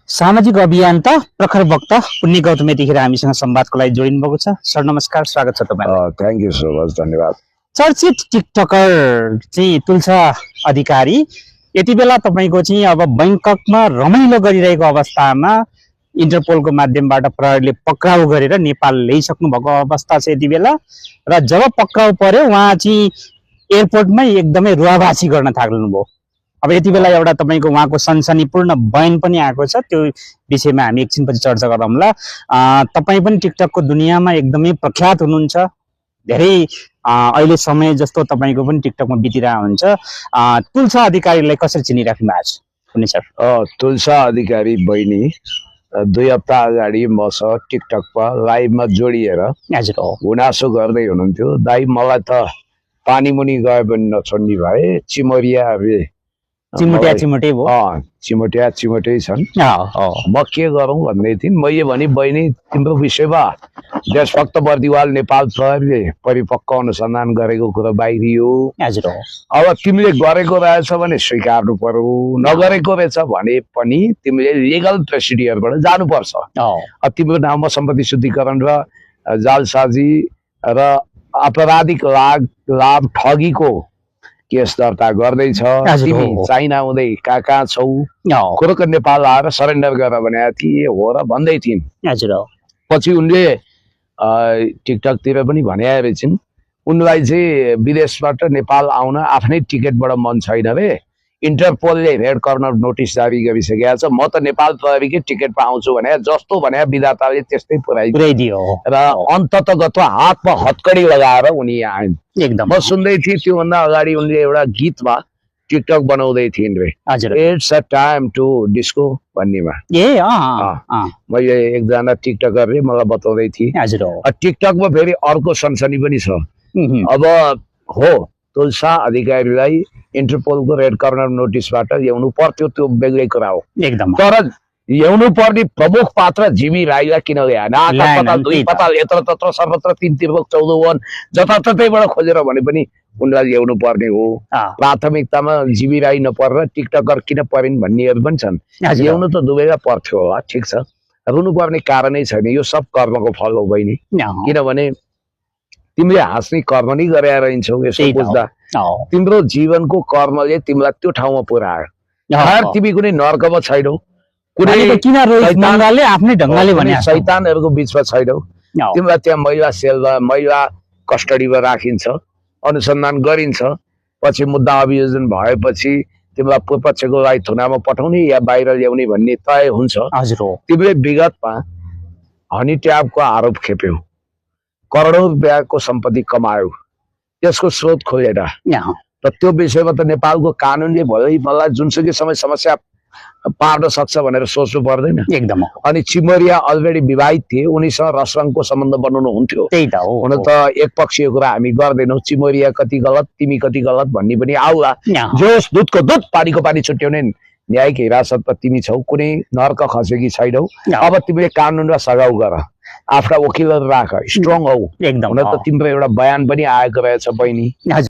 सामाजिक अभियान त प्रखर वक्त पुण्य गौतम यतिखेर हामीसँग संवादको लागि जोडिनु भएको छ। सर नमस्कार, स्वागत छ तपाईलाई। थ्यांक यू सो मच, धन्यवाद। चर्चित टिकटकर चाहिँ तुलसा अधिकारी यति बेला तपाईको चाहिँ अब बैंककमा रमाइलो गरिरहेको अवस्थामा इन्टरपोलको माध्यमबाट प्रहरीले पक्राउ गरेर नेपाल ल्याइसक्नु भएको अवस्था छ यति बेला। र जब पक्राउ पर्यो उहाँ चाहिँ एयरपोर्टमै एकदमै रुवाभासी गर्न थाल्नुभयो। अब यति बेला एउटा तपाईको उहाँको सनसनीपूर्ण बयान पनि आएको छ, त्यो विषयमा हामी एकछिनपछि चर्चा गरौँला। तपाई पनि टिकटकको दुनियाँमा एकदमै प्रख्यात हुनुहुन्छ, धेरै अहिले समय जस्तो तपाईको पनि टिकटकमा बितिरहेको हुन्छ। तुलसा अधिकारीलाई कसरी चिनिराख्नु भएको छ कुनै सर? तुलसा अधिकारी बहिनी 2 हप्ता अगाडि मसँग टिकटकमा लाइभमा जोडिएर गुनासो गर्दै हुनुहुन्थ्यो। दाइ मलाई त पानी मुनि गए पनि नछोड्ने भए, चिमोटिया चिमोटे छन्, म के गरौँ भन्दै थिएँ। मैले भने बहिनी तिम्रो विषयमा देशभक्त बर्दिवाल नेपाल प्रहरीले परिपक्व अनुसन्धान गरेको कुरा बाहिरियो। अब तिमीले गरेको रहेछ भने स्वीकार्नु पर्यो, नगरेको रहेछ भने पनि तिमीले लिगल प्रोसिडियरबाट जानुपर्छ। तिम्रो नाममा सम्पत्ति शुद्धिकरण र जालसाजी र आपराधिक लाभ ठगीको केस दर्ता गर्दैछ। तिमी चाइना हुँदै कहाँ छौ, खुरक नेपाल आएर सरेन्डर गर भनेको थिए हो र भन्दै थिइन्। पछि उनले टिकटकतिर पनि भने रहेछन् उनलाई चाहिँ विदेशबाट नेपाल आउन आफ्नै टिकटबाट मन छैन रे, इन्टरपोलले रेड कर्नर नोटिस जारी गरिसकेको छ। म त नेपाल प्रहरीकै टिकटमा आउँछु भने जस्तो भने विधाताले त्यस्तै पुर्याइदियो र अन्ततगत हातमा हतकडी लगाएर उनी आइन्। एकदम म सुन्दै थिएँ। त्योभन्दा अगाडि उनले एउटा गीतमा टिकटक बनाउँदै थिइन् रे, it's a time to disco भन्नेमा। मैले एकजना टिकटकरले मलाई बताउँदै थिए। टिकटकमा फेरि अर्को सनसनी पनि छ। अब हो तुलसा अधिकारीलाई इन्टरपोलको रेड कर्नर नोटिसबाट ल्याउनु पर्थ्यो, त्यो बेग्लै कुरा हो एकदम। तर ल्याउनु पर्ने प्रमुख पात्र जीवी राईलाई किन ल्याएन? आकाश दुई पताल यत्र तत्र सर्वत्र 3 तिर्वक 14 वन जताततैबाट खोजेर भने पनि उनलाई ल्याउनु पर्ने हो। प्राथमिकतामा जीवी राई नपरेर टिकटकर किन परिन् भन्नेहरू पनि छन्। ल्याउनु त दुवैलाई पर्थ्यो होला, ठिक छ, रुनु पर्ने कारणै छैन। यो सब कर्मको फल हो बहिनी, किनभने तिमीले हाँस्ने कर्म नै गरेर रहन्छौ। यसो बुझ्दा तिम्रो जीवनको कर्मले तिमीलाई त्यो ठाउँमा पुर्यायो। तिमी कुनै नर्कमा छैनौ, शैतानहरूको बिचमा छैनौ। तिमीलाई त्यहाँ महिला सेलमा महिला कस्टडीमा राखिन्छ, अनुसन्धान गरिन्छ। पछि मुद्दा अभियोजन भएपछि तिमीलाई पूर्वपक्षको लागि थुनामा पठाउने या बाहिर ल्याउने भन्ने तय हुन्छ। तिमीले विगतमा हनी ट्यापको आरोप खेप्यौ, करोडौं रुपियाँको सम्पत्ति कमायो, त्यसको स्रोत खोजेर त त्यो विषयमा त नेपालको कानुनले भलै मलाई जुनसुकै समस्या पार्न सक्छ भनेर सोच्नु पर्दैन एकदम। अनि चिमरिया अलरेडी विवाहित थिए, उनीसँग रसरङको सम्बन्ध बनाउनु हुन्थ्यो। हुन त एक पक्षीय कुरा हामी गर्दैनौँ। चिमरिया कति गलत तिमी कति गलत भन्ने पनि आउला। जोस दुधको दुध पानीको पानी छुट्याउने न्यायिक हिरासतमा तिमी छौ, कुनै नर्क खसेकी छैनौ। अब तिमीले कानुनमा सघाउ गर, आफ्ना वकिलहरू राख, स्ट्रङ हौ एकदम। हुन त तिम्रो एउटा बयान पनि आएको रहेछ बहिनी।